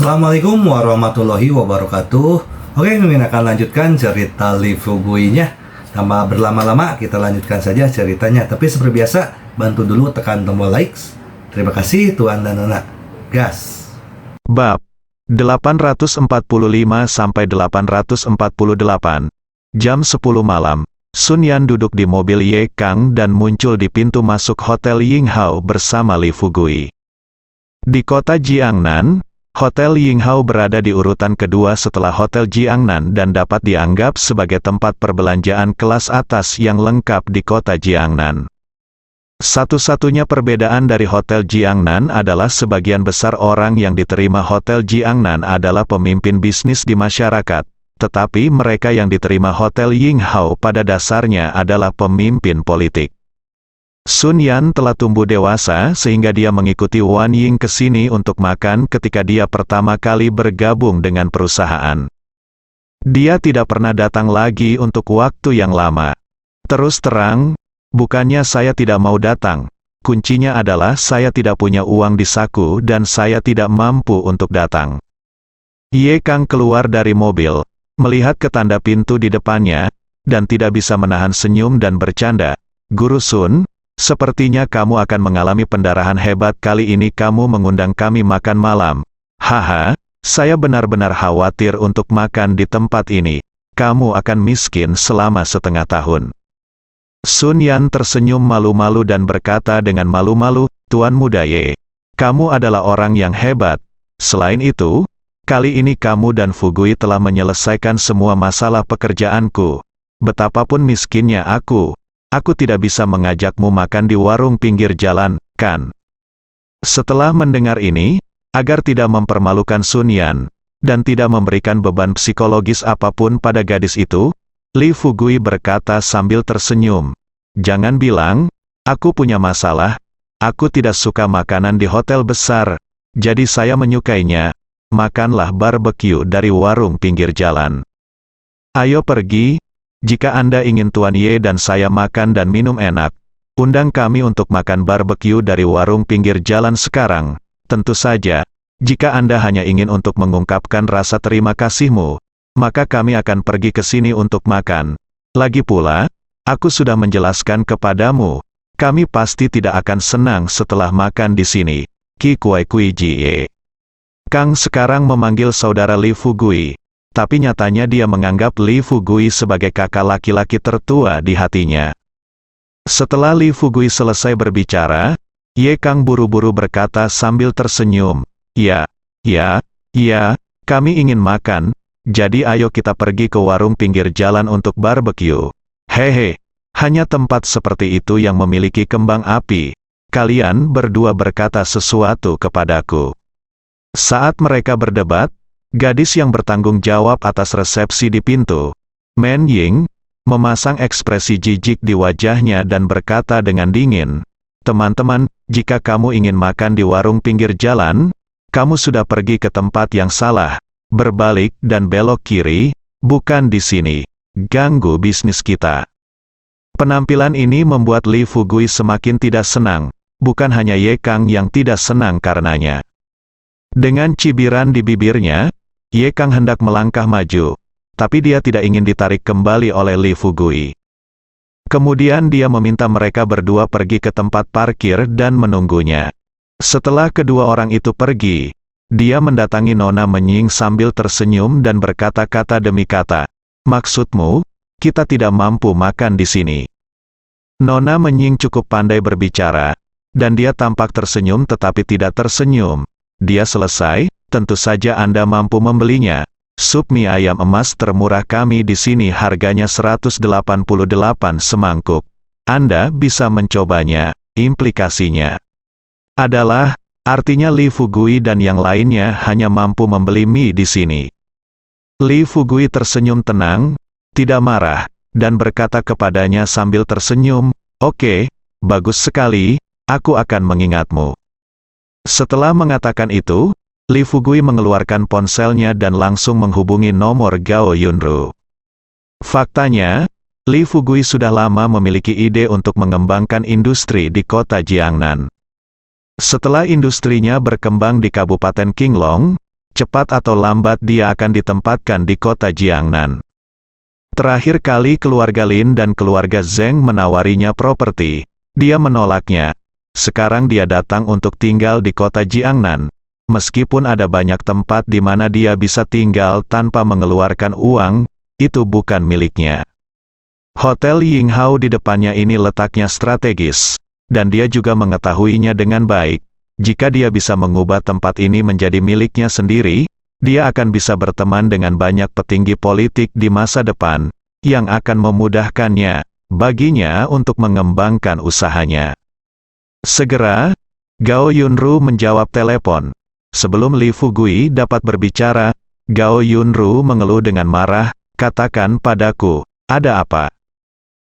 Assalamualaikum warahmatullahi wabarakatuh. Oke, Mimin akan lanjutkan cerita Lee Fugui-nya. Tanpa berlama-lama, kita lanjutkan saja ceritanya. Tapi seperti biasa, bantu dulu tekan tombol likes. Terima kasih Tuan dan Nona. Gas. Bab 845-848. Jam 10 malam. Sun Yan duduk di mobil Ye Kang dan muncul di pintu masuk Hotel Yinghao bersama Lee Fugui. Di kota Jiangnan, Hotel Yinghao berada di urutan kedua setelah Hotel Jiangnan dan dapat dianggap sebagai tempat perbelanjaan kelas atas yang lengkap di kota Jiangnan. Satu-satunya perbedaan dari Hotel Jiangnan adalah sebagian besar orang yang diterima Hotel Jiangnan adalah pemimpin bisnis di masyarakat, tetapi mereka yang diterima Hotel Yinghao pada dasarnya adalah pemimpin politik. Sun Yan telah tumbuh dewasa sehingga dia mengikuti Wan Ying ke sini untuk makan ketika dia pertama kali bergabung dengan perusahaan. Dia tidak pernah datang lagi untuk waktu yang lama. Terus terang, bukannya saya tidak mau datang. Kuncinya adalah saya tidak punya uang di saku dan saya tidak mampu untuk datang. Ye Kang keluar dari mobil, melihat ke tanda pintu di depannya, dan tidak bisa menahan senyum dan bercanda. Guru Sun, sepertinya kamu akan mengalami pendarahan hebat kali ini kamu mengundang kami makan malam. Haha, saya benar-benar khawatir untuk makan di tempat ini. Kamu akan miskin selama setengah tahun. Sun Yan tersenyum malu-malu dan berkata dengan malu-malu, Tuan Muda Ye, kamu adalah orang yang hebat. Selain itu, kali ini kamu dan Fugui telah menyelesaikan semua masalah pekerjaanku. Betapapun miskinnya aku tidak bisa mengajakmu makan di warung pinggir jalan, kan? Setelah mendengar ini, agar tidak mempermalukan Sun Yan, dan tidak memberikan beban psikologis apapun pada gadis itu, Lee Fugui berkata sambil tersenyum, jangan bilang, aku punya masalah, aku tidak suka makanan di hotel besar, jadi saya menyukainya, makanlah barbeque dari warung pinggir jalan. Ayo pergi. Jika Anda ingin Tuan Ye dan saya makan dan minum enak, undang kami untuk makan barbeque dari warung pinggir jalan sekarang. Tentu saja, jika Anda hanya ingin untuk mengungkapkan rasa terima kasihmu, maka kami akan pergi ke sini untuk makan. Lagi pula, aku sudah menjelaskan kepadamu, kami pasti tidak akan senang setelah makan di sini. Ki Kuai Kui Ji Ye. Kang sekarang memanggil saudara Lee Fugui. Tapi nyatanya dia menganggap Lee Fugui sebagai kakak laki-laki tertua di hatinya. Setelah Lee Fugui selesai berbicara, Ye Kang buru-buru berkata sambil tersenyum, ya, kami ingin makan, jadi ayo kita pergi ke warung pinggir jalan untuk barbeque. Hehe, hanya tempat seperti itu yang memiliki kembang api. Kalian berdua berkata sesuatu kepadaku. Saat mereka berdebat, gadis yang bertanggung jawab atas resepsi di pintu, Men Ying, memasang ekspresi jijik di wajahnya dan berkata dengan dingin, teman-teman, jika kamu ingin makan di warung pinggir jalan, kamu sudah pergi ke tempat yang salah, berbalik dan belok kiri, bukan di sini, ganggu bisnis kita. Penampilan ini membuat Lee Fugui semakin tidak senang, bukan hanya Ye Kang yang tidak senang karenanya. Dengan cibiran di bibirnya, Ye Kang hendak melangkah maju, tapi dia tidak ingin ditarik kembali oleh Lee Fugui. Kemudian dia meminta mereka berdua pergi ke tempat parkir dan menunggunya. Setelah kedua orang itu pergi, dia mendatangi Nona Menying sambil tersenyum dan berkata-kata demi kata, maksudmu, kita tidak mampu makan di sini. Nona Menying cukup pandai berbicara, dan dia tampak tersenyum tetapi tidak tersenyum. Dia selesai. Tentu saja Anda mampu membelinya. Sup mie ayam emas termurah kami di sini harganya 188 semangkuk. Anda bisa mencobanya. Implikasinya adalah, artinya Lee Fugui dan yang lainnya hanya mampu membeli mie di sini. Lee Fugui tersenyum tenang, tidak marah, dan berkata kepadanya sambil tersenyum, oke, bagus sekali, aku akan mengingatmu. Setelah mengatakan itu, Lee Fugui mengeluarkan ponselnya dan langsung menghubungi nomor Gao Yunru. Faktanya, Lee Fugui sudah lama memiliki ide untuk mengembangkan industri di kota Jiangnan. Setelah industrinya berkembang di Kabupaten Qinglong, cepat atau lambat dia akan ditempatkan di kota Jiangnan. Terakhir kali keluarga Lin dan keluarga Zheng menawarinya properti, dia menolaknya. Sekarang dia datang untuk tinggal di kota Jiangnan. Meskipun ada banyak tempat di mana dia bisa tinggal tanpa mengeluarkan uang, itu bukan miliknya. Hotel Yinghao di depannya ini letaknya strategis, dan dia juga mengetahuinya dengan baik. Jika dia bisa mengubah tempat ini menjadi miliknya sendiri, dia akan bisa berteman dengan banyak petinggi politik di masa depan, yang akan memudahkannya, baginya untuk mengembangkan usahanya. Segera, Gao Yunru menjawab telepon. Sebelum Li Fugui dapat berbicara, Gao Yunru mengeluh dengan marah, katakan padaku, ada apa?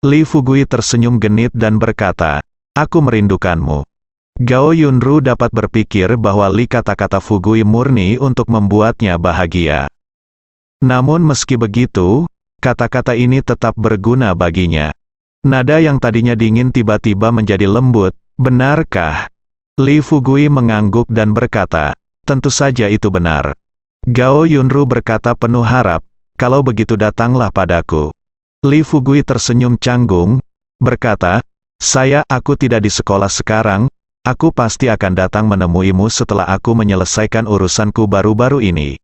Li Fugui tersenyum genit dan berkata, aku merindukanmu. Gao Yunru dapat berpikir bahwa Li kata-kata Fugui murni untuk membuatnya bahagia. Namun meski begitu, kata-kata ini tetap berguna baginya. Nada yang tadinya dingin tiba-tiba menjadi lembut, benarkah? Li Fugui mengangguk dan berkata, tentu saja itu benar. Gao Yunru berkata penuh harap, kalau begitu datanglah padaku. Li Fugui tersenyum canggung, berkata, aku tidak di sekolah sekarang, aku pasti akan datang menemuimu setelah aku menyelesaikan urusanku baru-baru ini.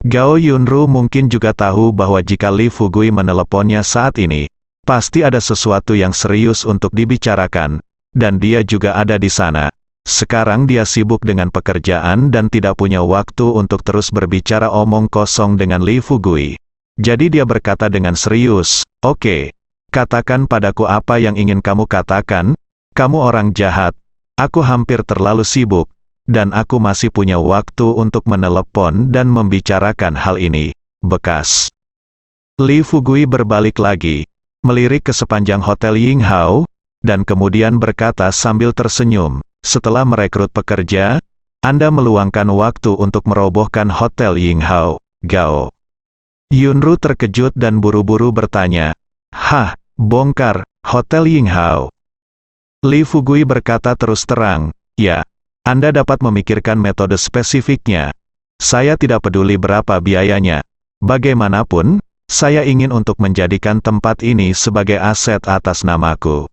Gao Yunru mungkin juga tahu bahwa jika Li Fugui meneleponnya saat ini, pasti ada sesuatu yang serius untuk dibicarakan, dan dia juga ada di sana. Sekarang dia sibuk dengan pekerjaan dan tidak punya waktu untuk terus berbicara omong kosong dengan Li Fugui. Jadi dia berkata dengan serius, oke, katakan padaku apa yang ingin kamu katakan, kamu orang jahat. Aku hampir terlalu sibuk, dan aku masih punya waktu untuk menelepon dan membicarakan hal ini. Bekas. Li Fugui berbalik lagi, melirik ke sepanjang Hotel Yinghao, dan kemudian berkata sambil tersenyum, setelah merekrut pekerja, Anda meluangkan waktu untuk merobohkan Hotel Yinghao, Gao. Yunru terkejut dan buru-buru bertanya, hah, bongkar Hotel Yinghao? Li Fugui berkata terus terang, ya, Anda dapat memikirkan metode spesifiknya. Saya tidak peduli berapa biayanya. Bagaimanapun, saya ingin untuk menjadikan tempat ini sebagai aset atas namaku.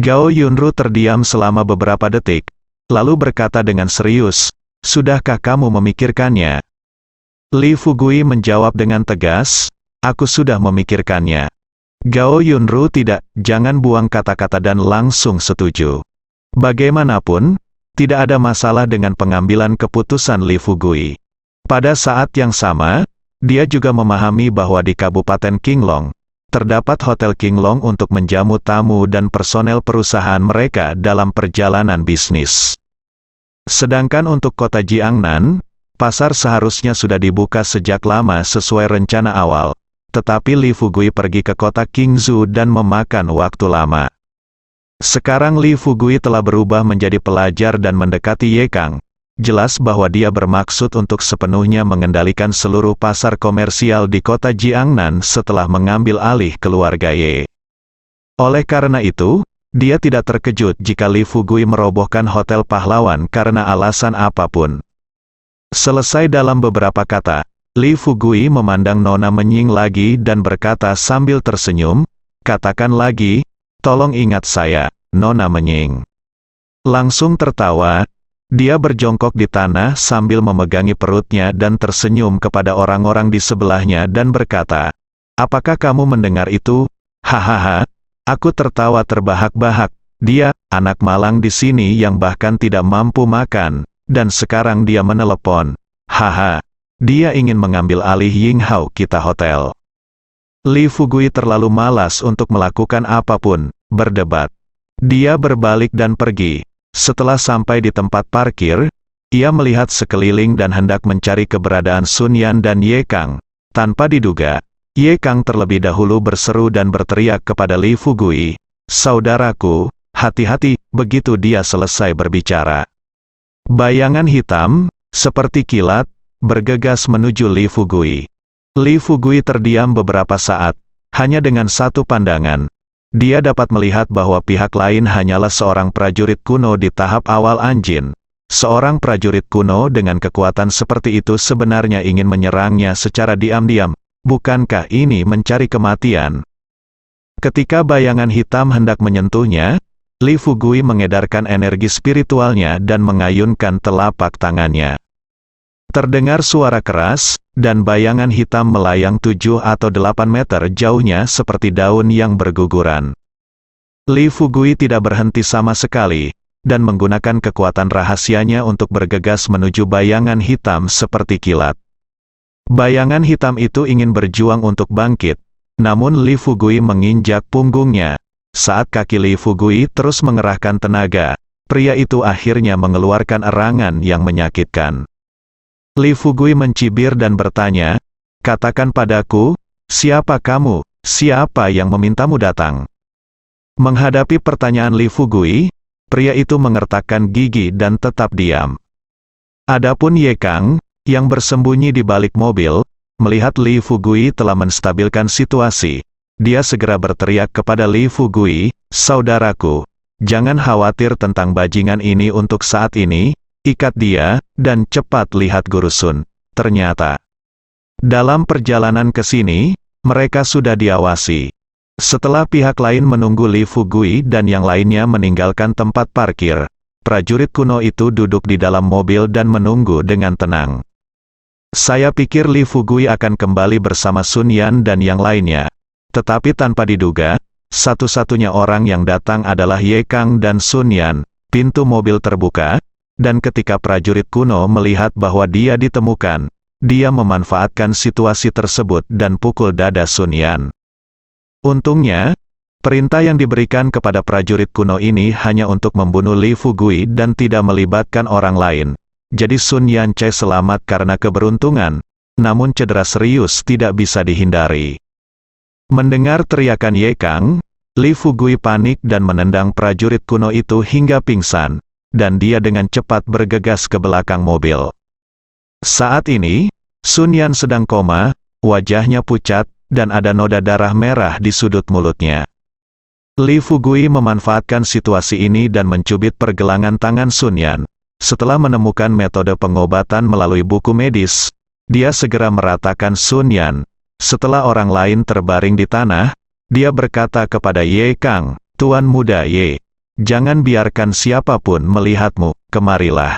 Gao Yunru terdiam selama beberapa detik, lalu berkata dengan serius, sudahkah kamu memikirkannya? Li Fugui menjawab dengan tegas, aku sudah memikirkannya. Gao Yunru jangan buang kata-kata dan langsung setuju. Bagaimanapun, tidak ada masalah dengan pengambilan keputusan Li Fugui. Pada saat yang sama, dia juga memahami bahwa di Kabupaten Qinglong, terdapat Hotel Qinglong untuk menjamu tamu dan personel perusahaan mereka dalam perjalanan bisnis. Sedangkan untuk kota Jiangnan, pasar seharusnya sudah dibuka sejak lama sesuai rencana awal. Tetapi Li Fugui pergi ke kota Qingzhou dan memakan waktu lama. Sekarang Li Fugui telah berubah menjadi pelajar dan mendekati Ye Kang. Jelas bahwa dia bermaksud untuk sepenuhnya mengendalikan seluruh pasar komersial di kota Jiangnan setelah mengambil alih keluarga Ye. Oleh karena itu, dia tidak terkejut jika Li Fugui merobohkan Hotel Pahlawan karena alasan apapun. Selesai dalam beberapa kata, Li Fugui memandang Nona Menying lagi dan berkata sambil tersenyum, katakan lagi, tolong ingat saya, Nona Menying. Langsung tertawa, dia berjongkok di tanah sambil memegangi perutnya dan tersenyum kepada orang-orang di sebelahnya dan berkata, apakah kamu mendengar itu? Hahaha, aku tertawa terbahak-bahak, dia, anak malang di sini yang bahkan tidak mampu makan, dan sekarang dia menelepon. Haha. Dia ingin mengambil alih Yinghao kita hotel. Li Fugui terlalu malas untuk melakukan apapun, berdebat. Dia berbalik dan pergi. Setelah sampai di tempat parkir, ia melihat sekeliling dan hendak mencari keberadaan Sun Yan dan Ye Kang. Tanpa diduga, Ye Kang terlebih dahulu berseru dan berteriak kepada Li Fugui, saudaraku, hati-hati, begitu dia selesai berbicara. Bayangan hitam, seperti kilat, bergegas menuju Li Fugui. Li Fugui terdiam beberapa saat, hanya dengan satu pandangan. Dia dapat melihat bahwa pihak lain hanyalah seorang prajurit kuno di tahap awal Anjin. Seorang prajurit kuno dengan kekuatan seperti itu sebenarnya ingin menyerangnya secara diam-diam. Bukankah ini mencari kematian? Ketika bayangan hitam hendak menyentuhnya, Li Fugui mengedarkan energi spiritualnya dan mengayunkan telapak tangannya. Terdengar suara keras, dan bayangan hitam melayang 7 atau 8 meter jauhnya seperti daun yang berguguran. Li Fugui tidak berhenti sama sekali, dan menggunakan kekuatan rahasianya untuk bergegas menuju bayangan hitam seperti kilat. Bayangan hitam itu ingin berjuang untuk bangkit, namun Li Fugui menginjak punggungnya. Saat kaki Li Fugui terus mengerahkan tenaga, pria itu akhirnya mengeluarkan erangan yang menyakitkan. Li Fugui mencibir dan bertanya, "Katakan padaku, siapa kamu? Siapa yang memintamu datang?" Menghadapi pertanyaan Li Fugui, pria itu mengertakkan gigi dan tetap diam. Adapun Ye Kang, yang bersembunyi di balik mobil, melihat Li Fugui telah menstabilkan situasi. Dia segera berteriak kepada Li Fugui, "Saudaraku, jangan khawatir tentang bajingan ini untuk saat ini, ikat dia, dan cepat lihat Guru Sun." Ternyata, dalam perjalanan ke sini, mereka sudah diawasi. Setelah pihak lain menunggu Li Fugui dan yang lainnya meninggalkan tempat parkir, prajurit kuno itu duduk di dalam mobil dan menunggu dengan tenang. Saya pikir Li Fugui akan kembali bersama Sun Yan dan yang lainnya. Tetapi tanpa diduga, satu-satunya orang yang datang adalah Ye Kang dan Sun Yan. Pintu mobil terbuka, dan ketika prajurit kuno melihat bahwa dia ditemukan, dia memanfaatkan situasi tersebut dan pukul dada Sun Yan. Untungnya, perintah yang diberikan kepada prajurit kuno ini hanya untuk membunuh Li Fugui dan tidak melibatkan orang lain. Jadi Sun Yan selamat karena keberuntungan, namun cedera serius tidak bisa dihindari. Mendengar teriakan Ye Kang, Li Fugui panik dan menendang prajurit kuno itu hingga pingsan, dan dia dengan cepat bergegas ke belakang mobil. Saat ini, Sun Yan sedang koma, wajahnya pucat, dan ada noda darah merah di sudut mulutnya. Li Fugui memanfaatkan situasi ini dan mencubit pergelangan tangan Sun Yan. Setelah menemukan metode pengobatan melalui buku medis, dia segera meratakan Sun Yan. Setelah orang lain terbaring di tanah, dia berkata kepada Ye Kang, "Tuan muda Ye, jangan biarkan siapapun melihatmu, kemarilah."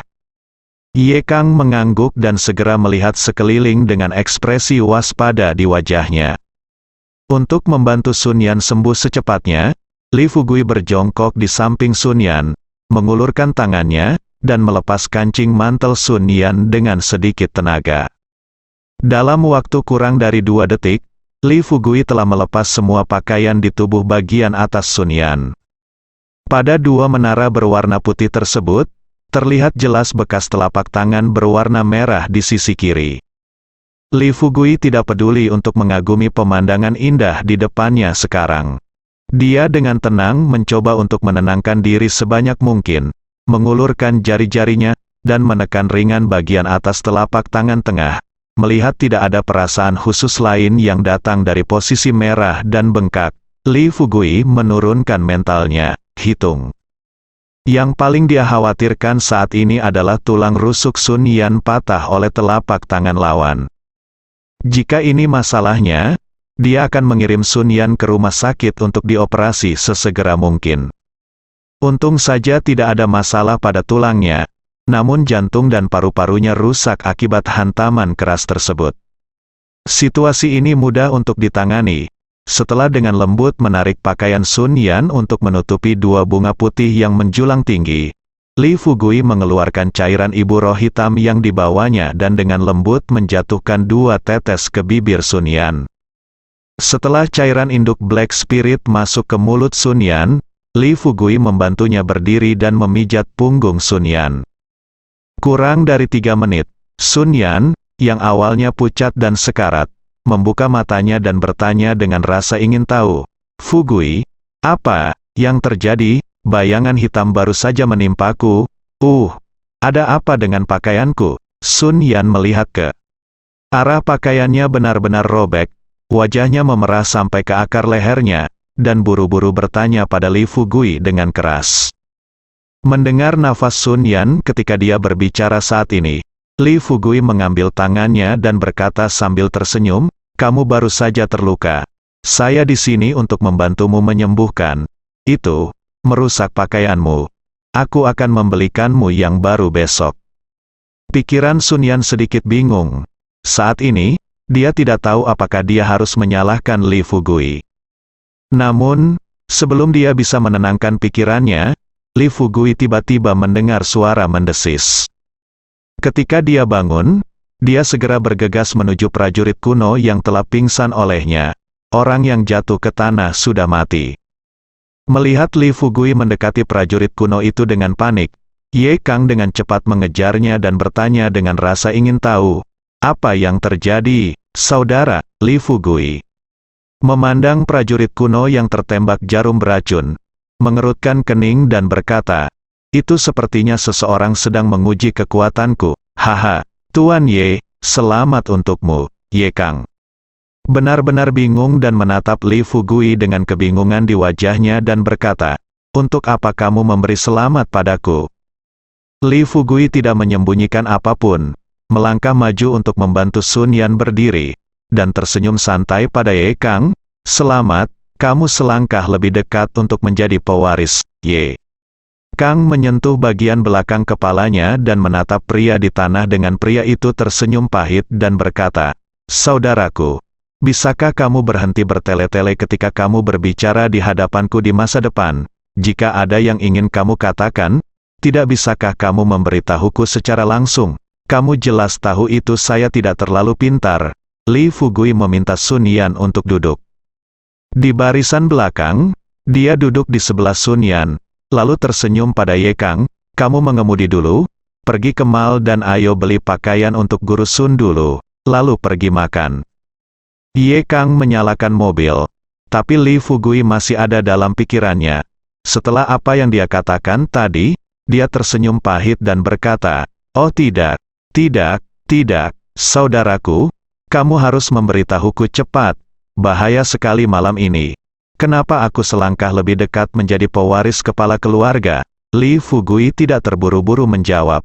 Ye Kang mengangguk dan segera melihat sekeliling dengan ekspresi waspada di wajahnya. Untuk membantu Sun Yan sembuh secepatnya, Li Fugui berjongkok di samping Sun Yan, mengulurkan tangannya, dan melepas kancing mantel Sun Yan dengan sedikit tenaga. Dalam waktu kurang dari 2 detik, Li Fugui telah melepas semua pakaian di tubuh bagian atas Sun Yan. Pada 2 menara berwarna putih tersebut, terlihat jelas bekas telapak tangan berwarna merah di sisi kiri. Li Fugui tidak peduli untuk mengagumi pemandangan indah di depannya sekarang. Dia dengan tenang mencoba untuk menenangkan diri sebanyak mungkin, mengulurkan jari-jarinya, dan menekan ringan bagian atas telapak tangan tengah. Melihat tidak ada perasaan khusus lain yang datang dari posisi merah dan bengkak, Li Fugui menurunkan mentalnya. Hitung. Yang paling dia khawatirkan saat ini adalah tulang rusuk Sun Yan patah oleh telapak tangan lawan. Jika ini masalahnya, dia akan mengirim Sun Yan ke rumah sakit untuk dioperasi sesegera mungkin. Untung saja tidak ada masalah pada tulangnya, namun jantung dan paru-parunya rusak akibat hantaman keras tersebut. Situasi ini mudah untuk ditangani. Setelah dengan lembut menarik pakaian Sun Yan untuk menutupi 2 bunga putih yang menjulang tinggi, Li Fugui mengeluarkan cairan ibu roh hitam yang dibawanya dan dengan lembut menjatuhkan 2 tetes ke bibir Sun Yan. Setelah cairan induk Black Spirit masuk ke mulut Sun Yan, Li Fugui membantunya berdiri dan memijat punggung Sun Yan. Kurang dari 3 menit, Sun Yan, yang awalnya pucat dan sekarat, membuka matanya dan bertanya dengan rasa ingin tahu, "Fugui, apa yang terjadi? Bayangan hitam baru saja menimpaku. Ada apa dengan pakaianku?" Sun Yan melihat ke arah pakaiannya benar-benar robek, wajahnya memerah sampai ke akar lehernya, dan buru-buru bertanya pada Li Fugui dengan keras. Mendengar nafas Sun Yan ketika dia berbicara saat ini, Li Fugui mengambil tangannya dan berkata sambil tersenyum, "Kamu baru saja terluka. Saya di sini untuk membantumu menyembuhkan. Itu merusak pakaianmu. Aku akan membelikanmu yang baru besok." Pikiran Sun Yan sedikit bingung. Saat ini, dia tidak tahu apakah dia harus menyalahkan Li Fugui. Namun, sebelum dia bisa menenangkan pikirannya, Li Fugui tiba-tiba mendengar suara mendesis. Ketika dia bangun, dia segera bergegas menuju prajurit kuno yang telah pingsan olehnya. Orang yang jatuh ke tanah sudah mati. Melihat Li Fugui mendekati prajurit kuno itu dengan panik, Ye Kang dengan cepat mengejarnya dan bertanya dengan rasa ingin tahu, "Apa yang terjadi, saudara Li Fugui?" Memandang prajurit kuno yang tertembak jarum beracun, mengerutkan kening dan berkata, "Itu sepertinya seseorang sedang menguji kekuatanku. Haha, Tuan Ye, selamat untukmu, Ye Kang." Benar-benar bingung dan menatap Li Fugui dengan kebingungan di wajahnya dan berkata, "Untuk apa kamu memberi selamat padaku?" Li Fugui tidak menyembunyikan apapun, melangkah maju untuk membantu Sun Yan berdiri, dan tersenyum santai pada Ye Kang, "Selamat. Kamu selangkah lebih dekat untuk menjadi pewaris, Ye." Kang menyentuh bagian belakang kepalanya dan menatap pria di tanah dengan pria itu tersenyum pahit dan berkata, "Saudaraku, bisakah kamu berhenti bertele-tele ketika kamu berbicara di hadapanku di masa depan? Jika ada yang ingin kamu katakan, tidak bisakah kamu memberitahuku secara langsung? Kamu jelas tahu itu saya tidak terlalu pintar." Li Fugui meminta Sun Yan untuk duduk. Di barisan belakang, dia duduk di sebelah Sun Yan, lalu tersenyum pada Ye Kang, "Kamu mengemudi dulu, pergi ke mall dan ayo beli pakaian untuk guru Sun dulu, lalu pergi makan." Ye Kang menyalakan mobil, tapi Li Fugui masih ada dalam pikirannya. Setelah apa yang dia katakan tadi, dia tersenyum pahit dan berkata, "Oh tidak, tidak, saudaraku, kamu harus memberitahuku cepat. Bahaya sekali malam ini. Kenapa aku selangkah lebih dekat menjadi pewaris kepala keluarga?" Li Fugui tidak terburu-buru menjawab.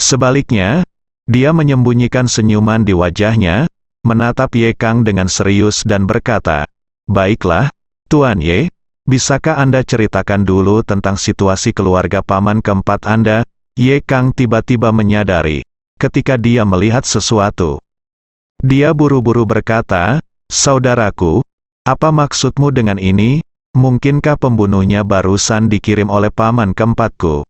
Sebaliknya, dia menyembunyikan senyuman di wajahnya, menatap Ye Kang dengan serius dan berkata, "Baiklah, Tuan Ye, bisakah Anda ceritakan dulu tentang situasi keluarga paman keempat Anda?" Ye Kang tiba-tiba menyadari, ketika dia melihat sesuatu. Dia buru-buru berkata, "Saudaraku, apa maksudmu dengan ini? Mungkinkah pembunuhnya barusan dikirim oleh paman keempatku?"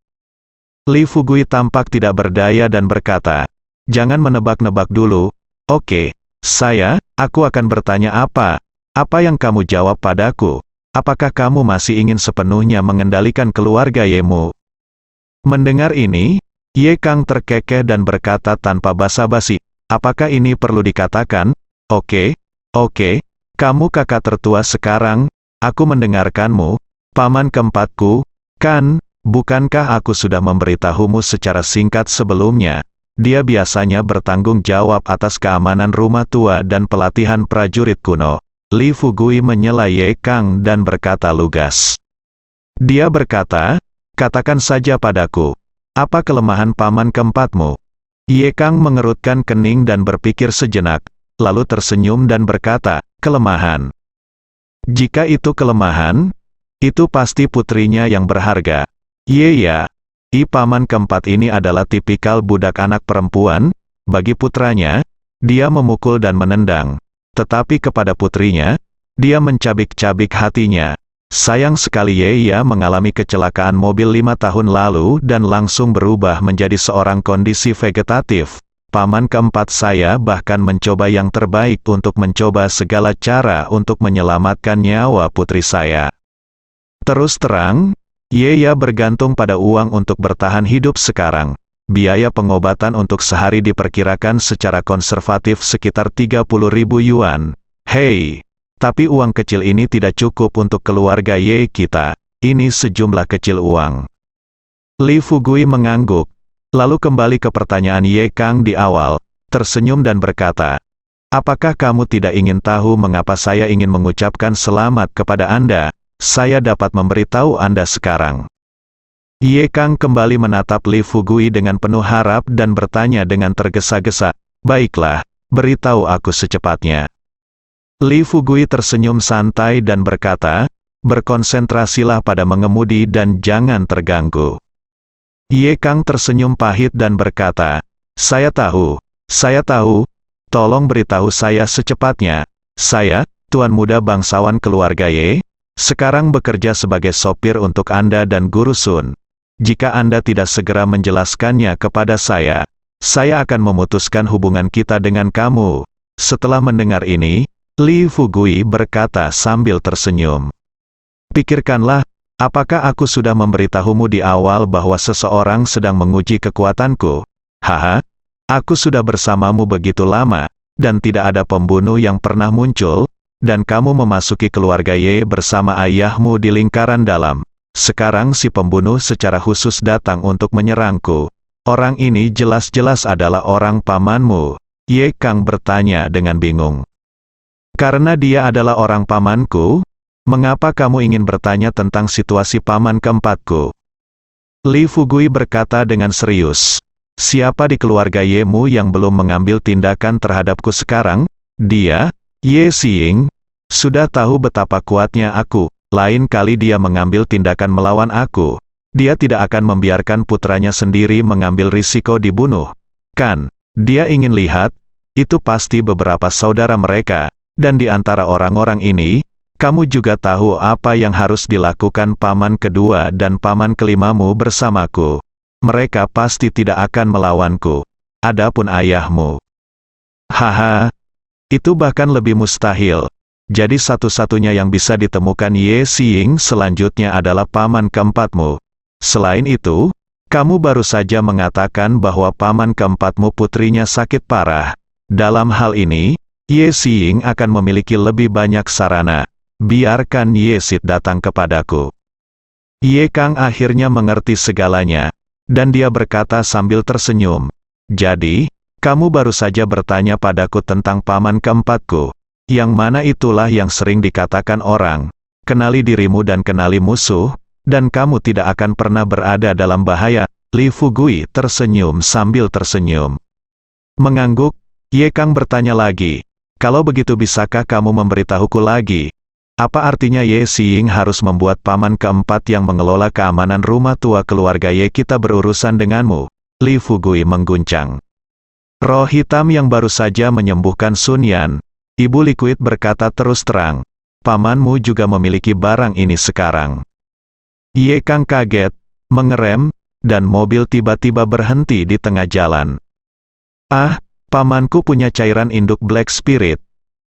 Li Fugui tampak tidak berdaya dan berkata, "Jangan menebak-nebak dulu. Oke, aku akan bertanya apa yang kamu jawab padaku? Apakah kamu masih ingin sepenuhnya mengendalikan keluarga Yemu?" Mendengar ini, Ye Kang terkekeh dan berkata tanpa basa-basi, "Apakah ini perlu dikatakan? Oke, kamu kakak tertua sekarang, aku mendengarkanmu, paman keempatku, kan, bukankah aku sudah memberitahumu secara singkat sebelumnya? Dia biasanya bertanggung jawab atas keamanan rumah tua dan pelatihan prajurit kuno." Li Fugui menyela Ye Kang dan berkata lugas. Dia berkata, "Katakan saja padaku, apa kelemahan paman keempatmu?" Ye Kang mengerutkan kening dan berpikir sejenak, lalu tersenyum dan berkata, "Kelemahan. Jika itu kelemahan, itu pasti putrinya yang berharga." Paman keempat ini adalah tipikal budak anak perempuan. Bagi putranya, dia memukul dan menendang. Tetapi kepada putrinya, dia mencabik-cabik hatinya. Sayang sekali Ia mengalami kecelakaan mobil 5 tahun lalu dan langsung berubah menjadi seorang kondisi vegetatif. Paman keempat saya bahkan mencoba yang terbaik untuk mencoba segala cara untuk menyelamatkan nyawa putri saya. Terus terang, Ia bergantung pada uang untuk bertahan hidup sekarang. Biaya pengobatan untuk sehari diperkirakan secara konservatif sekitar 30.000 yuan. Hei, tapi uang kecil ini tidak cukup untuk keluarga Ye kita. Ini sejumlah kecil uang. Li Fugui mengangguk, lalu kembali ke pertanyaan Ye Kang di awal, tersenyum dan berkata, "Apakah kamu tidak ingin tahu mengapa saya ingin mengucapkan selamat kepada Anda? Saya dapat memberitahu Anda sekarang." Ye Kang kembali menatap Li Fugui dengan penuh harap dan bertanya dengan tergesa-gesa, "Baiklah, beritahu aku secepatnya." Li Fugui tersenyum santai dan berkata, "Berkonsentrasilah pada mengemudi dan jangan terganggu." Ye Kang tersenyum pahit dan berkata, saya tahu, tolong beritahu saya secepatnya. Saya, Tuan Muda bangsawan keluarga Ye, sekarang bekerja sebagai sopir untuk Anda dan Guru Sun. Jika Anda tidak segera menjelaskannya kepada saya akan memutuskan hubungan kita dengan kamu." Setelah mendengar ini, Li Fugui berkata sambil tersenyum, "Pikirkanlah, apakah aku sudah memberitahumu di awal bahwa seseorang sedang menguji kekuatanku? Haha, aku sudah bersamamu begitu lama, dan tidak ada pembunuh yang pernah muncul, dan kamu memasuki keluarga Ye bersama ayahmu di lingkaran dalam. Sekarang si pembunuh secara khusus datang untuk menyerangku. Orang ini jelas-jelas adalah orang pamanmu." Ye Kang bertanya dengan bingung. "Karena dia adalah orang pamanku, mengapa kamu ingin bertanya tentang situasi paman keempatku?" Li Fugui berkata dengan serius, "Siapa di keluarga Ye-mu yang belum mengambil tindakan terhadapku sekarang? Dia, Ye Xiying, sudah tahu betapa kuatnya aku. Lain kali dia mengambil tindakan melawan aku, dia tidak akan membiarkan putranya sendiri mengambil risiko dibunuh. Kan, dia ingin lihat, itu pasti beberapa saudara mereka, dan di antara orang-orang ini, kamu juga tahu apa yang harus dilakukan paman kedua dan paman kelimamu bersamaku. Mereka pasti tidak akan melawanku. Adapun ayahmu, haha, itu bahkan lebih mustahil. Jadi satu-satunya yang bisa ditemukan Ye Xiying selanjutnya adalah paman keempatmu. Selain itu, kamu baru saja mengatakan bahwa paman keempatmu putrinya sakit parah. Dalam hal ini, Ye Xiying akan memiliki lebih banyak sarana. Biarkan Ye Xid datang kepadaku." Ye Kang akhirnya mengerti segalanya, dan dia berkata sambil tersenyum, "Jadi, kamu baru saja bertanya padaku tentang paman keempatku. Yang mana itulah yang sering dikatakan orang, kenali dirimu dan kenali musuh, dan kamu tidak akan pernah berada dalam bahaya." Li Fugui tersenyum sambil tersenyum. Mengangguk, Ye Kang bertanya lagi, "Kalau begitu bisakah kamu memberitahuku lagi? Apa artinya Ye Xiying harus membuat paman keempat yang mengelola keamanan rumah tua keluarga Ye kita berurusan denganmu?" Li Fugui mengguncang. "Roh hitam yang baru saja menyembuhkan Sun Yan." Ibu Liquid berkata terus terang, "Pamanmu juga memiliki barang ini sekarang." Ye Kang kaget, mengerem, dan mobil tiba-tiba berhenti di tengah jalan. "Ah, pamanku punya cairan induk Black Spirit.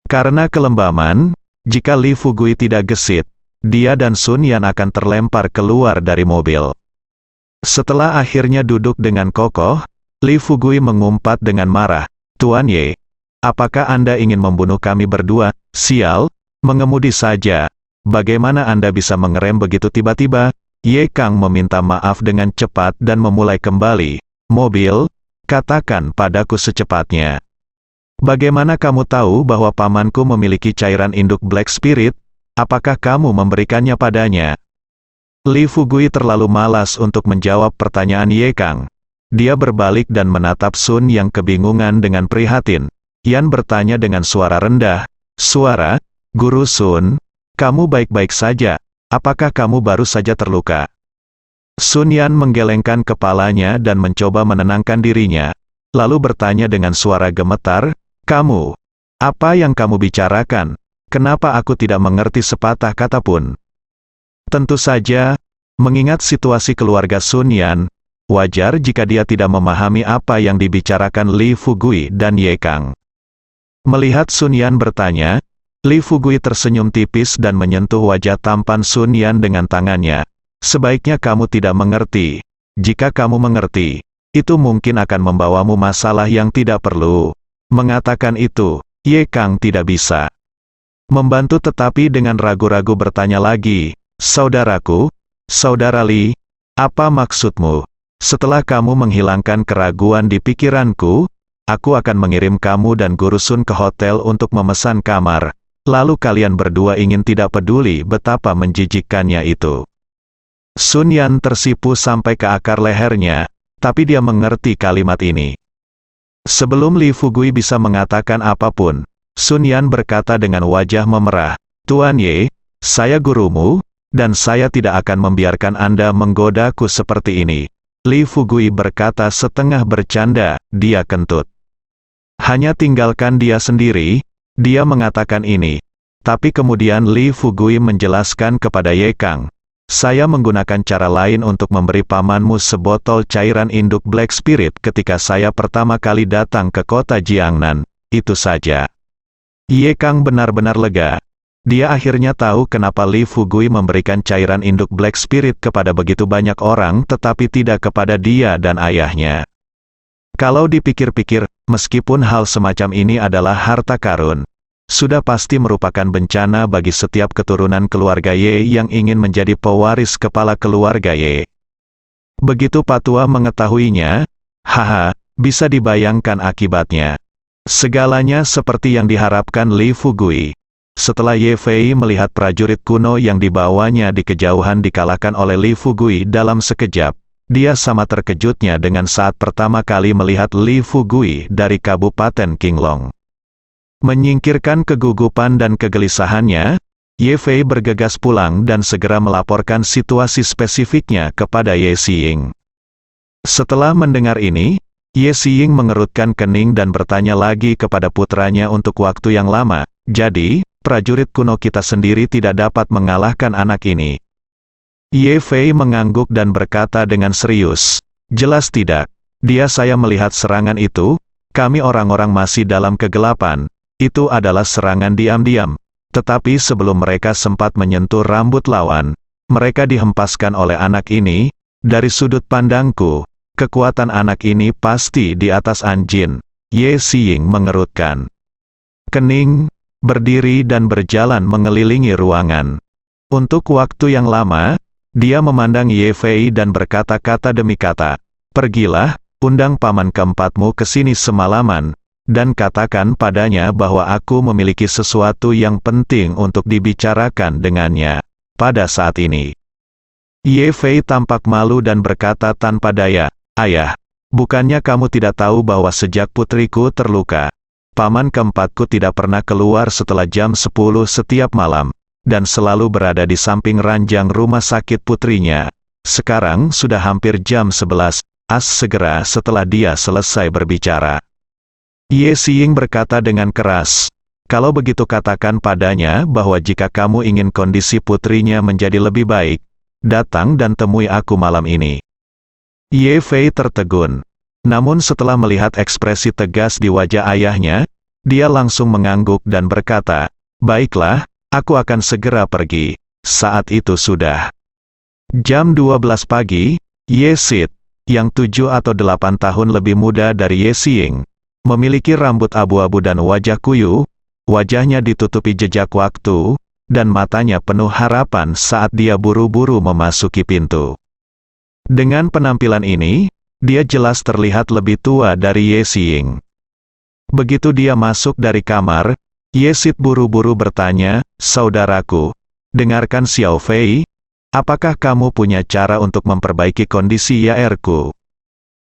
Karena kelembaman, jika Li Fugui tidak gesit, dia dan Sun Yan akan terlempar keluar dari mobil." Setelah akhirnya duduk dengan kokoh, Li Fugui mengumpat dengan marah, "Tuan Ye, apakah Anda ingin membunuh kami berdua? Sial, mengemudi saja. Bagaimana Anda bisa mengerem begitu tiba-tiba?" Ye Kang meminta maaf dengan cepat dan memulai kembali. "Mobil, katakan padaku secepatnya. Bagaimana kamu tahu bahwa pamanku memiliki cairan induk Black Spirit? Apakah kamu memberikannya padanya?" Li Fugui terlalu malas untuk menjawab pertanyaan Ye Kang. Dia berbalik dan menatap Sun yang kebingungan dengan prihatin. Yan bertanya dengan suara rendah, "Suara, Guru Sun, kamu baik-baik saja? Apakah kamu baru saja terluka?" Sun Yan menggelengkan kepalanya dan mencoba menenangkan dirinya, lalu bertanya dengan suara gemetar, "Kamu, apa yang kamu bicarakan? Kenapa aku tidak mengerti sepatah kata pun?" Tentu saja, mengingat situasi keluarga Sun Yan, wajar jika dia tidak memahami apa yang dibicarakan Li Fugui dan Ye Kang. Melihat Sun Yan bertanya, Li Fugui tersenyum tipis dan menyentuh wajah tampan Sun Yan dengan tangannya. "Sebaiknya kamu tidak mengerti. Jika kamu mengerti, itu mungkin akan membawamu masalah yang tidak perlu." Mengatakan itu, Ye Kang tidak bisa membantu tetapi dengan ragu-ragu bertanya lagi, "Saudaraku, Saudara Li, apa maksudmu? Setelah kamu menghilangkan keraguan di pikiranku, aku akan mengirim kamu dan Guru Sun ke hotel untuk memesan kamar. Lalu kalian berdua ingin tidak peduli betapa menjijikkannya itu. Sun Yan tersipu sampai ke akar lehernya, tapi dia mengerti kalimat ini. Sebelum Li Fugui bisa mengatakan apapun, Sun Yan berkata dengan wajah memerah, "Tuan Ye, saya gurumu, dan saya tidak akan membiarkan Anda menggodaku seperti ini." Li Fugui berkata setengah bercanda, dia kentut. Hanya tinggalkan dia sendiri, dia mengatakan ini. Tapi kemudian Li Fugui menjelaskan kepada Ye Kang, "Saya menggunakan cara lain untuk memberi pamanmu sebotol cairan induk Black Spirit ketika saya pertama kali datang ke kota Jiangnan, itu saja." Ye Kang benar-benar lega. Dia akhirnya tahu kenapa Li Fugui memberikan cairan induk Black Spirit kepada begitu banyak orang tetapi tidak kepada dia dan ayahnya. Kalau dipikir-pikir, meskipun hal semacam ini adalah harta karun, sudah pasti merupakan bencana bagi setiap keturunan keluarga Ye yang ingin menjadi pewaris kepala keluarga Ye. Begitu Patua mengetahuinya, bisa dibayangkan akibatnya. Segalanya seperti yang diharapkan Li Fugui. Setelah Ye Fei melihat prajurit kuno yang dibawanya di kejauhan dikalahkan oleh Li Fugui dalam sekejap, dia sama terkejutnya dengan saat pertama kali melihat Li Fugui dari Kabupaten Qinglong. Menyingkirkan kegugupan dan kegelisahannya, Ye Fei bergegas pulang dan segera melaporkan situasi spesifiknya kepada Ye Xiying. Setelah mendengar ini, Ye Xiying mengerutkan kening dan bertanya lagi kepada putranya untuk waktu yang lama, "Jadi, prajurit kuno kita sendiri tidak dapat mengalahkan anak ini?" Ye Fei mengangguk dan berkata dengan serius, "Jelas tidak. Saya melihat serangan itu, kami orang-orang masih dalam kegelapan. Itu adalah serangan diam-diam. Tetapi sebelum mereka sempat menyentuh rambut lawan, mereka dihempaskan oleh anak ini. Dari sudut pandangku, kekuatan anak ini pasti di atas Anjin." Ye Xiying mengerutkan kening, berdiri dan berjalan mengelilingi ruangan. Untuk waktu yang lama, dia memandang Ye Fei dan berkata kata demi kata, "Pergilah, undang paman keempatmu ke sini semalaman, dan katakan padanya bahwa aku memiliki sesuatu yang penting untuk dibicarakan dengannya pada saat ini." Ye Fei tampak malu dan berkata tanpa daya, "Ayah, bukannya kamu tidak tahu bahwa sejak putriku terluka, paman keempatku tidak pernah keluar setelah jam 10 setiap malam, dan selalu berada di samping ranjang rumah sakit putrinya. Sekarang sudah hampir jam 11, segera setelah dia selesai berbicara." Ye Xiying berkata dengan keras, "Kalau begitu katakan padanya bahwa jika kamu ingin kondisi putrinya menjadi lebih baik, datang dan temui aku malam ini." Ye Fei tertegun. Namun setelah melihat ekspresi tegas di wajah ayahnya, dia langsung mengangguk dan berkata, "Baiklah, aku akan segera pergi." Saat itu sudah jam 12 pagi, Ye Xit, yang 7 atau 8 tahun lebih muda dari Ye Xiying, memiliki rambut abu-abu dan wajah kuyu, wajahnya ditutupi jejak waktu, dan matanya penuh harapan saat dia buru-buru memasuki pintu. Dengan penampilan ini, dia jelas terlihat lebih tua dari Ye Xiying. Begitu dia masuk dari kamar, Ye Xit buru-buru bertanya, "Saudaraku, dengarkan Xiao Fei, apakah kamu punya cara untuk memperbaiki kondisi Yaerku?"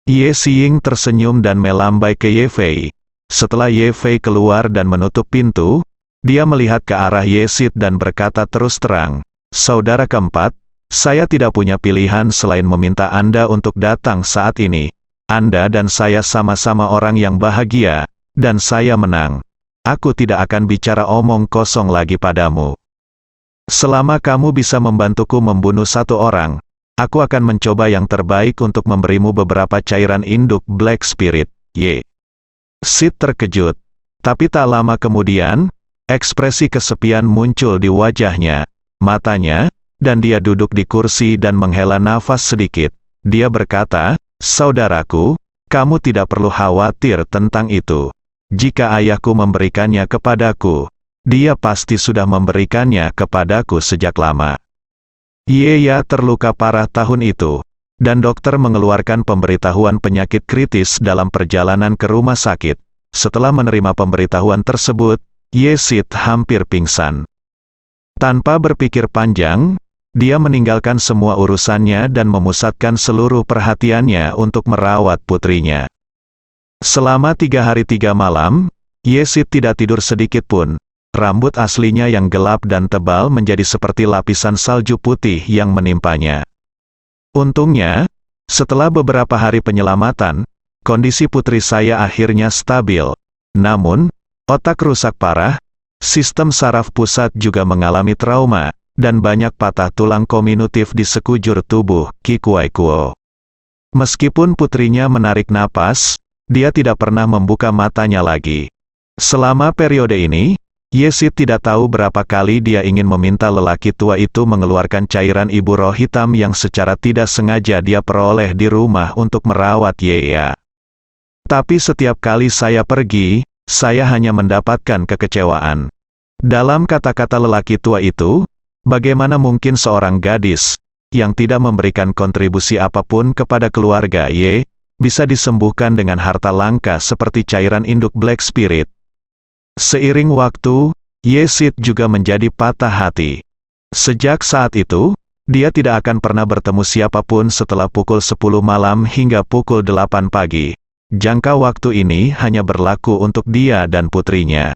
Ye Xiying tersenyum dan melambai ke Ye Fei. Setelah Ye Fei keluar dan menutup pintu, dia melihat ke arah Ye Xit dan berkata terus terang, "Saudara keempat, saya tidak punya pilihan selain meminta Anda untuk datang saat ini. Anda dan saya sama-sama orang yang bahagia, dan saya menang. Aku tidak akan bicara omong kosong lagi padamu. Selama kamu bisa membantuku membunuh satu orang, aku akan mencoba yang terbaik untuk memberimu beberapa cairan induk Black Spirit." Ye Xit terkejut. Tapi tak lama kemudian, ekspresi kesepian muncul di wajahnya, matanya, dan dia duduk di kursi dan menghela nafas sedikit. Dia berkata, "Saudaraku, kamu tidak perlu khawatir tentang itu. Jika ayahku memberikannya kepadaku, dia pasti sudah memberikannya kepadaku sejak lama. Yeya terluka parah tahun itu, dan dokter mengeluarkan pemberitahuan penyakit kritis dalam perjalanan ke rumah sakit. Setelah menerima pemberitahuan tersebut, Ye Xit hampir pingsan. Tanpa berpikir panjang, dia meninggalkan semua urusannya dan memusatkan seluruh perhatiannya untuk merawat putrinya. Selama 3 hari 3 malam, Yezid tidak tidur sedikit pun. Rambut aslinya yang gelap dan tebal menjadi seperti lapisan salju putih yang menimpanya. Untungnya, setelah beberapa hari penyelamatan, kondisi putri saya akhirnya stabil. Namun, otak rusak parah, sistem saraf pusat juga mengalami trauma, dan banyak patah tulang kominutif di sekujur tubuh Kikuaikuo. Meskipun putrinya menarik napas, dia tidak pernah membuka matanya lagi. Selama periode ini, Yezid tidak tahu berapa kali dia ingin meminta lelaki tua itu mengeluarkan cairan ibu roh hitam yang secara tidak sengaja dia peroleh di rumah untuk merawat Yeya. Tapi setiap kali saya pergi, saya hanya mendapatkan kekecewaan. Dalam kata-kata lelaki tua itu, bagaimana mungkin seorang gadis, yang tidak memberikan kontribusi apapun kepada keluarga Ye, bisa disembuhkan dengan harta langka seperti cairan induk Black Spirit. Seiring waktu, Yezid juga menjadi patah hati. Sejak saat itu, dia tidak akan pernah bertemu siapapun setelah pukul 10 malam hingga pukul 8 pagi. Jangka waktu ini hanya berlaku untuk dia dan putrinya.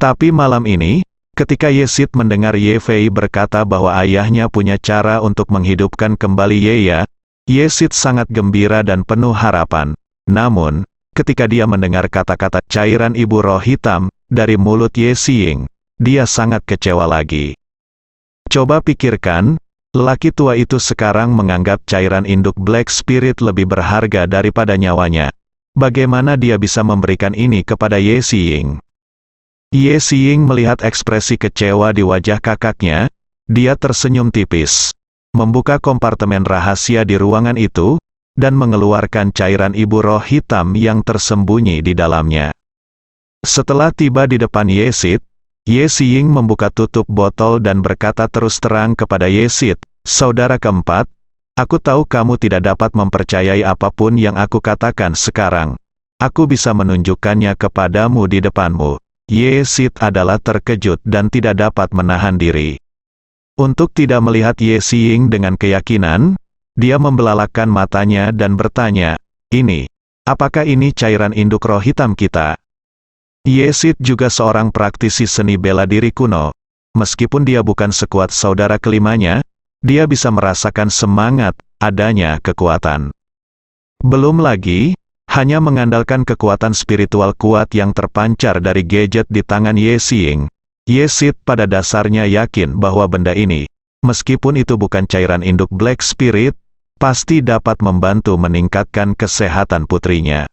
Tapi malam ini, ketika Yezid mendengar Ye Fei berkata bahwa ayahnya punya cara untuk menghidupkan kembali Yeya, Yezid sangat gembira dan penuh harapan. Namun, ketika dia mendengar kata-kata cairan ibu roh hitam dari mulut Ye Xiying, dia sangat kecewa lagi. Coba pikirkan, lelaki tua itu sekarang menganggap cairan induk Black Spirit lebih berharga daripada nyawanya. Bagaimana dia bisa memberikan ini kepada Ye Xiying? Ye Xiying melihat ekspresi kecewa di wajah kakaknya, dia tersenyum tipis, membuka kompartemen rahasia di ruangan itu, dan mengeluarkan cairan ibu roh hitam yang tersembunyi di dalamnya. Setelah tiba di depan Yezid, Ye Xiying membuka tutup botol dan berkata terus terang kepada Yezid, "Saudara keempat, aku tahu kamu tidak dapat mempercayai apapun yang aku katakan sekarang. Aku bisa menunjukkannya kepadamu di depanmu." Yezid adalah terkejut dan tidak dapat menahan diri. Untuk tidak melihat Ye Xiying dengan keyakinan, dia membelalakan matanya dan bertanya, apakah ini cairan induk roh hitam kita?" Yezid juga seorang praktisi seni bela diri kuno. Meskipun dia bukan sekuat saudara kelimanya, dia bisa merasakan semangat, adanya kekuatan. Belum lagi, hanya mengandalkan kekuatan spiritual kuat yang terpancar dari gadget di tangan Ye Xiying. Yezid pada dasarnya yakin bahwa benda ini, meskipun itu bukan cairan induk Black Spirit, pasti dapat membantu meningkatkan kesehatan putrinya.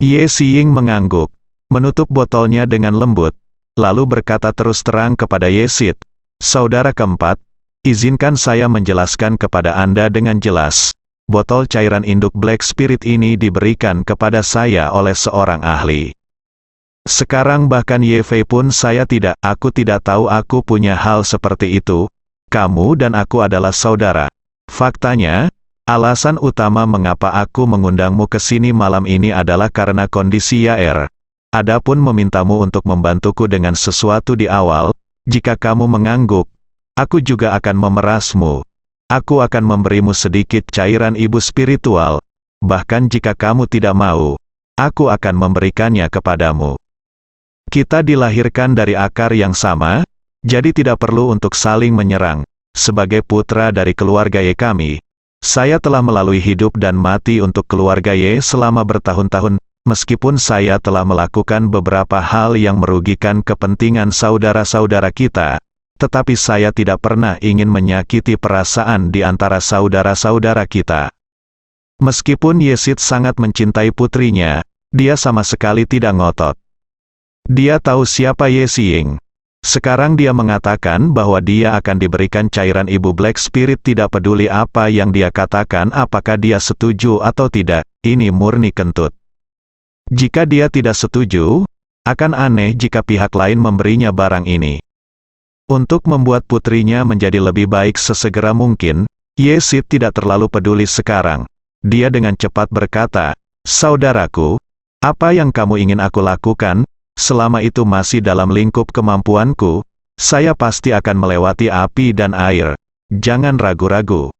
Ye Xiying mengangguk, menutup botolnya dengan lembut, lalu berkata terus terang kepada Yezid, "Saudara keempat, izinkan saya menjelaskan kepada Anda dengan jelas. Botol cairan induk Black Spirit ini diberikan kepada saya oleh seorang ahli. Sekarang bahkan Ye Fei pun aku tidak tahu aku punya hal seperti itu. Kamu dan aku adalah saudara. Faktanya, alasan utama mengapa aku mengundangmu ke sini malam ini adalah karena kondisi Yair. Adapun memintamu untuk membantuku dengan sesuatu di awal, jika kamu mengangguk, aku juga akan memerasmu. Aku akan memberimu sedikit cairan ibu spiritual. Bahkan jika kamu tidak mau, aku akan memberikannya kepadamu. Kita dilahirkan dari akar yang sama, jadi tidak perlu untuk saling menyerang. Sebagai putra dari keluarga Ye kami, saya telah melalui hidup dan mati untuk keluarga Ye selama bertahun-tahun, meskipun saya telah melakukan beberapa hal yang merugikan kepentingan saudara-saudara kita, tetapi saya tidak pernah ingin menyakiti perasaan di antara saudara-saudara kita. Meskipun Yezid sangat mencintai putrinya, dia sama sekali tidak ngotot. Dia tahu siapa Ye Xiying. Sekarang dia mengatakan bahwa dia akan diberikan cairan ibu Black Spirit tidak peduli apa yang dia katakan apakah dia setuju atau tidak, ini murni kentut. Jika dia tidak setuju, akan aneh jika pihak lain memberinya barang ini. Untuk membuat putrinya menjadi lebih baik sesegera mungkin, Yezid tidak terlalu peduli sekarang. Dia dengan cepat berkata, "Saudaraku, apa yang kamu ingin aku lakukan? Selama itu masih dalam lingkup kemampuanku, saya pasti akan melewati api dan air. jangan ragu-ragu.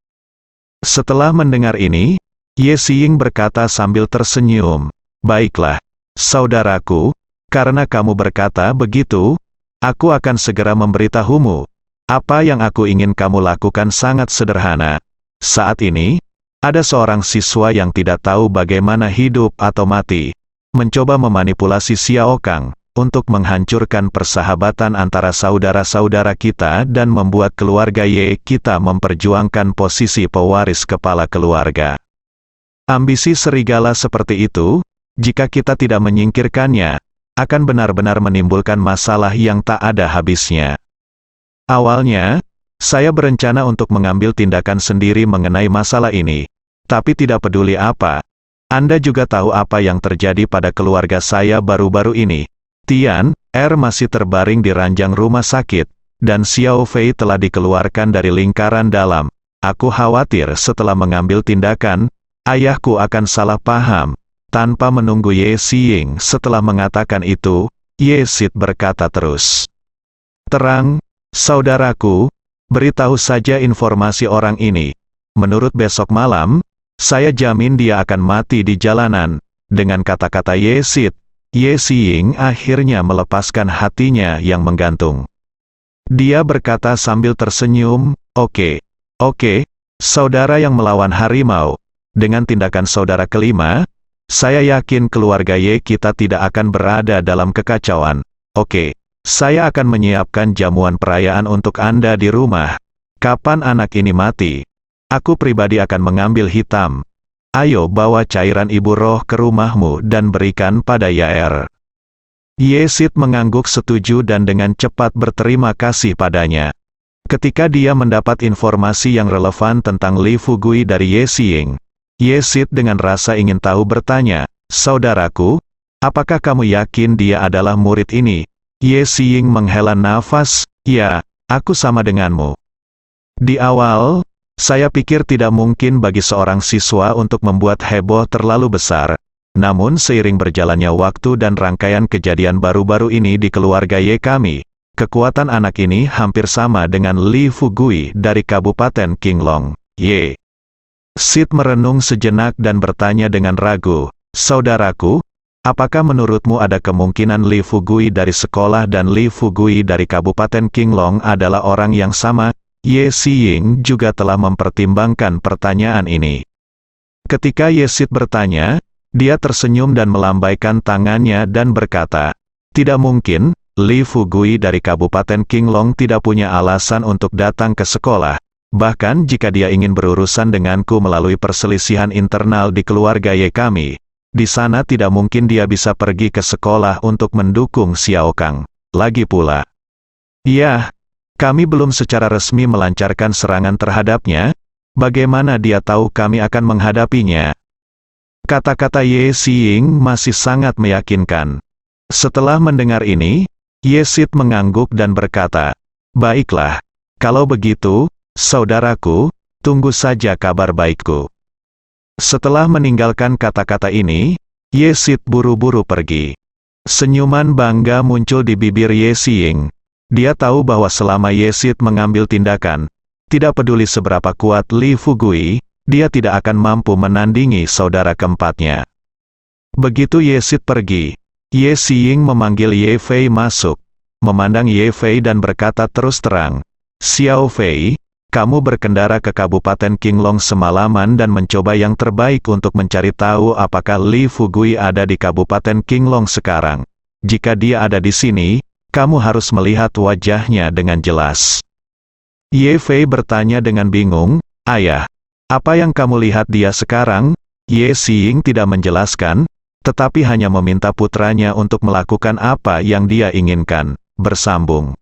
Setelah mendengar ini, Ye Xiying berkata sambil tersenyum, baiklah, saudaraku, karena kamu berkata begitu, aku akan segera memberitahumu. Apa yang aku ingin kamu lakukan sangat sederhana. Saat ini, ada seorang siswa yang tidak tahu bagaimana hidup atau mati, mencoba memanipulasi Xiao Kang untuk menghancurkan persahabatan antara saudara-saudara kita dan membuat keluarga Ye kita memperjuangkan posisi pewaris kepala keluarga. Ambisi serigala seperti itu, jika kita tidak menyingkirkannya, akan benar-benar menimbulkan masalah yang tak ada habisnya. Awalnya, saya berencana untuk mengambil tindakan sendiri mengenai masalah ini, tapi tidak peduli apa. Anda juga tahu apa yang terjadi pada keluarga saya baru-baru ini. Tian Er masih terbaring di ranjang rumah sakit, dan Xiao Fei telah dikeluarkan dari lingkaran dalam. Aku khawatir setelah mengambil tindakan, ayahku akan salah paham. Tanpa menunggu Ye Xiying setelah mengatakan itu, Ye Xit berkata terus. Terang, saudaraku, beritahu saja informasi orang ini. Menurut besok malam, saya jamin dia akan mati di jalanan. Dengan kata-kata Ye Xit, Ye Xiying akhirnya melepaskan hatinya yang menggantung. Dia berkata sambil tersenyum, oke, saudara yang melawan harimau. Dengan tindakan saudara kelima, saya yakin keluarga Ye kita tidak akan berada dalam kekacauan. Oke, saya akan menyiapkan jamuan perayaan untuk Anda di rumah. Kapan anak ini mati? Aku pribadi akan mengambil hitam. Ayo bawa cairan ibu roh ke rumahmu dan berikan pada Yaer. Ye Xit mengangguk setuju dan dengan cepat berterima kasih padanya. Ketika dia mendapat informasi yang relevan tentang Li Fugui dari Ye Xiying, Ye Xit dengan rasa ingin tahu bertanya, saudaraku, apakah kamu yakin dia adalah murid ini? Ye Xiying menghela nafas, ya, aku sama denganmu. Di awal, saya pikir tidak mungkin bagi seorang siswa untuk membuat heboh terlalu besar. Namun seiring berjalannya waktu dan rangkaian kejadian baru-baru ini di keluarga Ye kami, kekuatan anak ini hampir sama dengan Li Fugui dari Kabupaten Qinglong. Ye Xit merenung sejenak dan bertanya dengan ragu, saudaraku, apakah menurutmu ada kemungkinan Li Fugui dari sekolah dan Li Fugui dari Kabupaten Qinglong adalah orang yang sama? Ye Xiying juga telah mempertimbangkan pertanyaan ini. Ketika Ye Xit bertanya, dia tersenyum dan melambaikan tangannya dan berkata, tidak mungkin, Li Fugui dari Kabupaten Qinglong tidak punya alasan untuk datang ke sekolah. Bahkan jika dia ingin berurusan denganku melalui perselisihan internal di keluarga Ye kami, di sana tidak mungkin dia bisa pergi ke sekolah untuk mendukung Xiao Kang. Lagi pula, ya, kami belum secara resmi melancarkan serangan terhadapnya, bagaimana dia tahu kami akan menghadapinya? Kata-kata Ye Xiying masih sangat meyakinkan. Setelah mendengar ini, Ye Xit mengangguk dan berkata, baiklah, kalau begitu, saudaraku, tunggu saja kabar baikku. Setelah meninggalkan kata-kata ini, Ye Xit buru-buru pergi. Senyuman bangga muncul di bibir Ye Xiying. Dia tahu bahwa selama Ye Xit mengambil tindakan, tidak peduli seberapa kuat Li Fugui, dia tidak akan mampu menandingi saudara keempatnya. Begitu Ye Xit pergi, Ye Xiying memanggil Ye Fei masuk, memandang Ye Fei dan berkata terus terang, Xiao Fei, kamu berkendara ke Kabupaten Qinglong semalaman dan mencoba yang terbaik untuk mencari tahu apakah Li Fugui ada di Kabupaten Qinglong sekarang. Jika dia ada di sini, kamu harus melihat wajahnya dengan jelas. Ye Fei bertanya dengan bingung, ayah, apa yang kamu lihat dia sekarang? Ye Xiying tidak menjelaskan, tetapi hanya meminta putranya untuk melakukan apa yang dia inginkan. Bersambung.